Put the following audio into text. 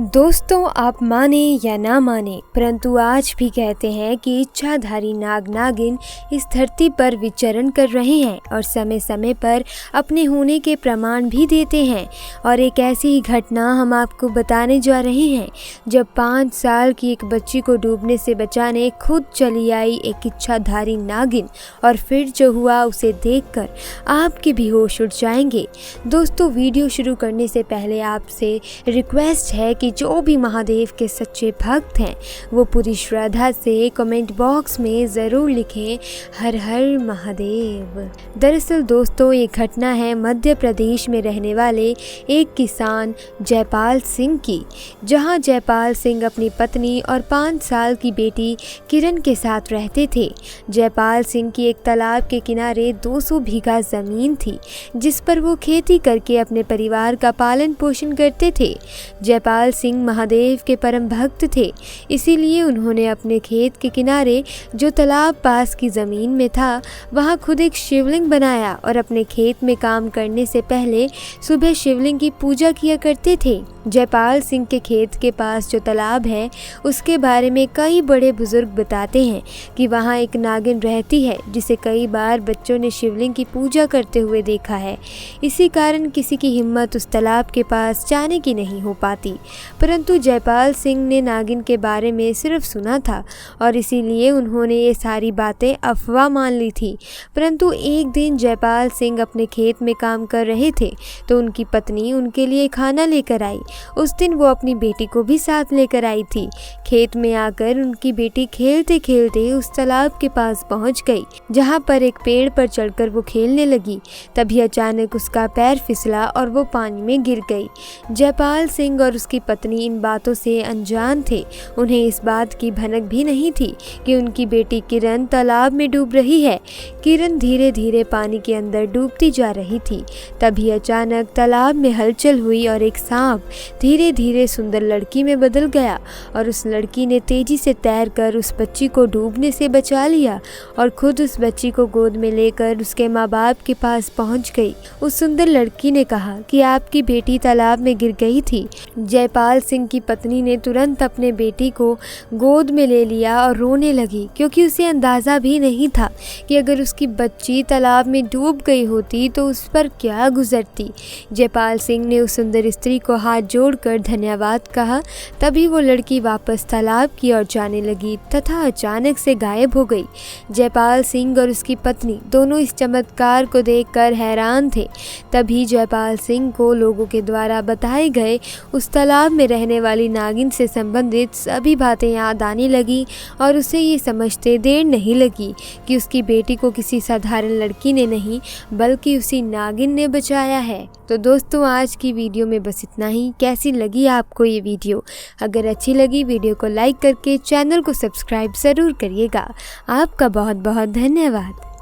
दोस्तों, आप माने या ना माने, परंतु आज भी कहते हैं कि इच्छाधारी नाग नागिन इस धरती पर विचरण कर रहे हैं और समय समय पर अपने होने के प्रमाण भी देते हैं। और एक ऐसी ही घटना हम आपको बताने जा रहे हैं जब 5 साल की एक बच्ची को डूबने से बचाने खुद चली आई एक इच्छाधारी नागिन, और फिर जो हुआ उसे देखकर आपके भी होश उड़ जाएंगे। दोस्तों, वीडियो शुरू करने से पहले आपसे रिक्वेस्ट है कि जो भी महादेव के सच्चे भक्त हैं वो पूरी श्रद्धा से कमेंट बॉक्स में ज़रूर लिखें हर हर महादेव। दरअसल दोस्तों, ये घटना है मध्य प्रदेश में रहने वाले एक किसान जयपाल सिंह की, जहां जयपाल सिंह अपनी पत्नी और 5 साल की बेटी किरण के साथ रहते थे। जयपाल सिंह की एक तालाब के किनारे 200 बीघा ज़मीन थी जिस पर वो खेती करके अपने परिवार का पालन पोषण करते थे। जयपाल सिंह महादेव के परम भक्त थे, इसीलिए उन्होंने अपने खेत के किनारे जो तालाब पास की ज़मीन में था वहां खुद एक शिवलिंग बनाया और अपने खेत में काम करने से पहले सुबह शिवलिंग की पूजा किया करते थे। जयपाल सिंह के खेत के पास जो तालाब है उसके बारे में कई बड़े बुजुर्ग बताते हैं कि वहाँ एक नागिन रहती है जिसे कई बार बच्चों ने शिवलिंग की पूजा करते हुए देखा है। इसी कारण किसी की हिम्मत उस तालाब के पास जाने की नहीं हो पाती। परंतु जयपाल सिंह ने नागिन के बारे में सिर्फ सुना था और इसीलिए उन्होंने ये सारी बातें अफवाह मान ली थी। परंतु एक दिन जयपाल सिंह अपने खेत में काम कर रहे थे तो उनकी पत्नी उनके लिए खाना लेकर आई। उस दिन वो अपनी बेटी को भी साथ लेकर आई थी। खेत में आकर उनकी बेटी खेलते खेलते उस तालाब के पास पहुंच गई, जहां पर एक पेड़ पर चढ़कर वो खेलने लगी। तभी अचानक उसका पैर फिसला और वो पानी में गिर गई। जयपाल सिंह और उसकी पत्नी इन बातों से अनजान थे। उन्हें इस बात की भनक भी नहीं थी कि उनकी बेटी किरण तालाब में डूब रही है। किरण धीरे धीरे पानी के अंदर डूबती जा रही थी। तभी अचानक तालाब में हलचल हुई और एक सांप धीरे धीरे सुंदर लड़की में बदल गया और उस लड़की ने तेजी से तैरकर उस बच्ची को डूबने से बचा लिया और खुद उस बच्ची को गोद में लेकर उसके माँ बाप के पास पहुंच गई। उस सुंदर लड़की ने कहा कि आपकी बेटी तालाब में गिर गई थी। जयपाल सिंह की पत्नी ने तुरंत अपने बेटी को गोद में ले लिया और रोने लगी, क्योंकि उसे अंदाज़ा भी नहीं था कि अगर उसकी बच्ची तालाब में डूब गई होती तो उस पर क्या गुजरती। जयपाल सिंह ने उस सुंदर स्त्री को हाथ जोड़कर धन्यवाद कहा। तभी वो लड़की वापस तालाब की ओर जाने लगी तथा अचानक से गायब हो गई। जयपाल सिंह और उसकी पत्नी दोनों इस चमत्कार को देखकर हैरान थे। तभी जयपाल सिंह को लोगों के द्वारा बताए गए उस तालाब में रहने वाली नागिन से संबंधित सभी बातें याद आने लगी और उसे ये समझते देर नहीं लगी कि उसकी बेटी को किसी साधारण लड़की ने नहीं बल्कि उसी नागिन ने बचाया है। तो दोस्तों, आज की वीडियो में बस इतना ही। कैसी लगी आपको ये वीडियो? अगर अच्छी लगी वीडियो को लाइक करके चैनल को सब्सक्राइब ज़रूर करिएगा। आपका बहुत बहुत धन्यवाद।